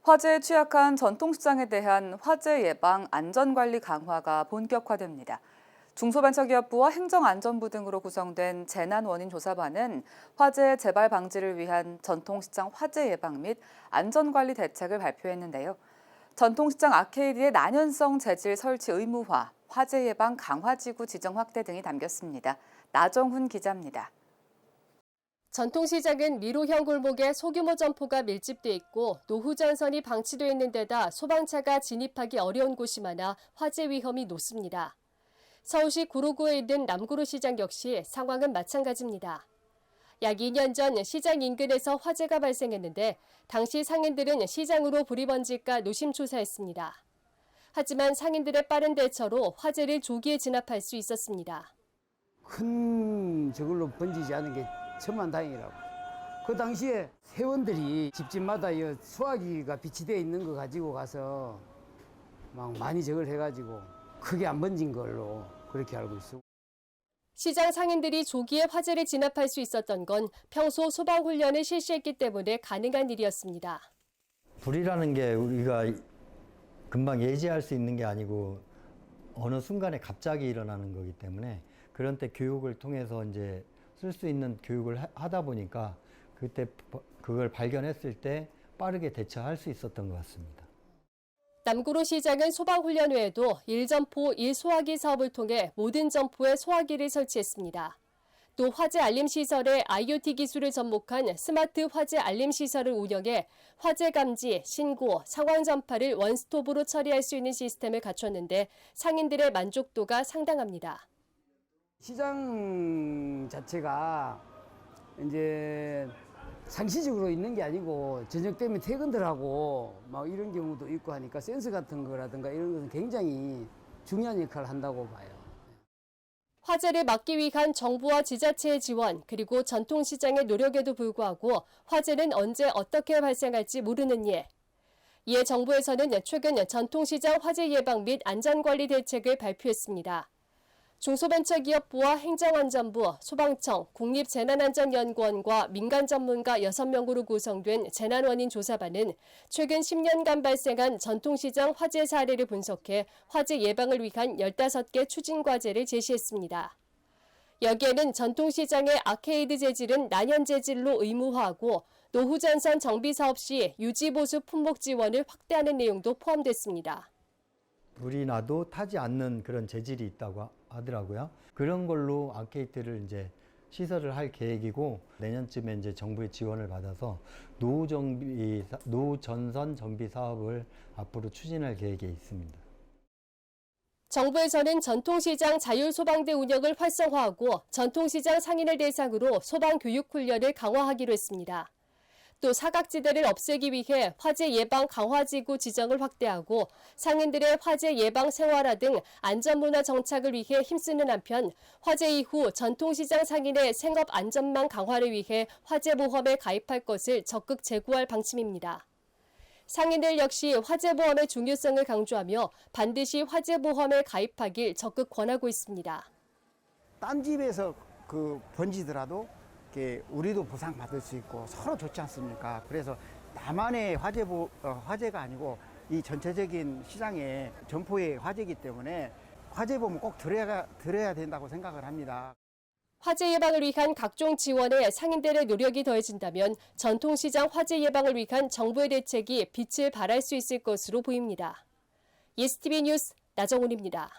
화재에 취약한 전통시장에 대한 화재 예방 안전관리 강화가 본격화됩니다. 중소벤처기업부와 행정안전부 등으로 구성된 재난원인조사반은 화재 재발 방지를 위한 전통시장 화재 예방 및 안전관리 대책을 발표했는데요. 전통시장 아케이드의 난연성 재질 설치 의무화, 화재 예방 강화지구 지정 확대 등이 담겼습니다. 나정훈 기자입니다. 전통시장은 미로형 골목에 소규모 점포가 밀집돼 있고 노후 전선이 방치돼 있는 데다 소방차가 진입하기 어려운 곳이 많아 화재 위험이 높습니다. 서울시 구로구에 있는 남구로시장 역시 상황은 마찬가지입니다. 약 2년 전 시장 인근에서 화재가 발생했는데 당시 상인들은 시장으로 불이 번질까 노심초사했습니다. 하지만 상인들의 빠른 대처로 화재를 조기에 진압할 수 있었습니다. 큰 저걸로 번지지 않은 게 천만다행이라고. 그 당시에 회원들이 집집마다 수화기가 비치되어 있는 거 가지고 가서 막 많이 저걸 해가지고 크게 안 번진 걸로 그렇게 알고 있어. 시장 상인들이 조기에 화재를 진압할 수 있었던 건 평소 소방훈련을 실시했기 때문에 가능한 일이었습니다. 불이라는 게 우리가 금방 예지할 수 있는 게 아니고 어느 순간에 갑자기 일어나는 거기 때문에 그런 때 교육을 통해서 이제 쓸 수 있는 교육을 하다 보니까 그때 그걸 발견했을 때 빠르게 대처할 수 있었던 것 같습니다. 남구로 시장은 소방훈련 외에도 1점포 1소화기 사업을 통해 모든 점포에 소화기를 설치했습니다. 또 화재 알림 시설에 IoT 기술을 접목한 스마트 화재 알림 시설을 운영해 화재 감지, 신고, 상황 전파를 원스톱으로 처리할 수 있는 시스템을 갖췄는데 상인들의 만족도가 상당합니다. 시장 자체가 이제 상시적으로 있는 게 아니고 저녁 되면 퇴근들 하고 막 이런 경우도 있고 하니까 센서 같은 거라든가 이런 것은 굉장히 중요한 역할을 한다고 봐요. 화재를 막기 위한 정부와 지자체의 지원 그리고 전통시장의 노력에도 불구하고 화재는 언제 어떻게 발생할지 모르는 일. 이에 정부에서는 최근 전통시장 화재 예방 및 안전관리 대책을 발표했습니다. 중소벤처기업부와 행정안전부, 소방청, 국립재난안전연구원과 민간 전문가 6명으로 구성된 재난원인조사반은 최근 10년간 발생한 전통시장 화재 사례를 분석해 화재 예방을 위한 15개 추진과제를 제시했습니다. 여기에는 전통시장의 아케이드 재질은 난연 재질로 의무화하고 노후전선 정비사업 시 유지보수 품목 지원을 확대하는 내용도 포함됐습니다. 불이 나도 타지 않는 그런 재질이 있다고 하더라고요. 그런 걸로 아케이드를 이제 시설을 할 계획이고 내년쯤에 이제 정부의 지원을 받아서 노후 전선 정비 사업을 앞으로 추진할 계획에 있습니다. 정부에서는 전통시장 자율소방대 운영을 활성화하고 전통시장 상인을 대상으로 소방교육 훈련을 강화하기로 했습니다. 또 사각지대를 없애기 위해 화재 예방 강화지구 지정을 확대하고 상인들의 화재 예방 생활화 등 안전문화 정착을 위해 힘쓰는 한편 화재 이후 전통시장 상인의 생업 안전망 강화를 위해 화재보험에 가입할 것을 적극 제고할 방침입니다. 상인들 역시 화재보험의 중요성을 강조하며 반드시 화재보험에 가입하길 적극 권하고 있습니다. 딴 집에서 번지더라도 우리도 보상받을 수 있고 서로 좋지 않습니까? 그래서 나만의 화재가 아니고 이 전체적인 시장의 점포의 화재이기 때문에 화재보험은 꼭 들어야 된다고 생각을 합니다. 화재 예방을 위한 각종 지원에 상인들의 노력이 더해진다면 전통시장 화재 예방을 위한 정부의 대책이 빛을 발할 수 있을 것으로 보입니다. 예스티비 뉴스 나정훈입니다.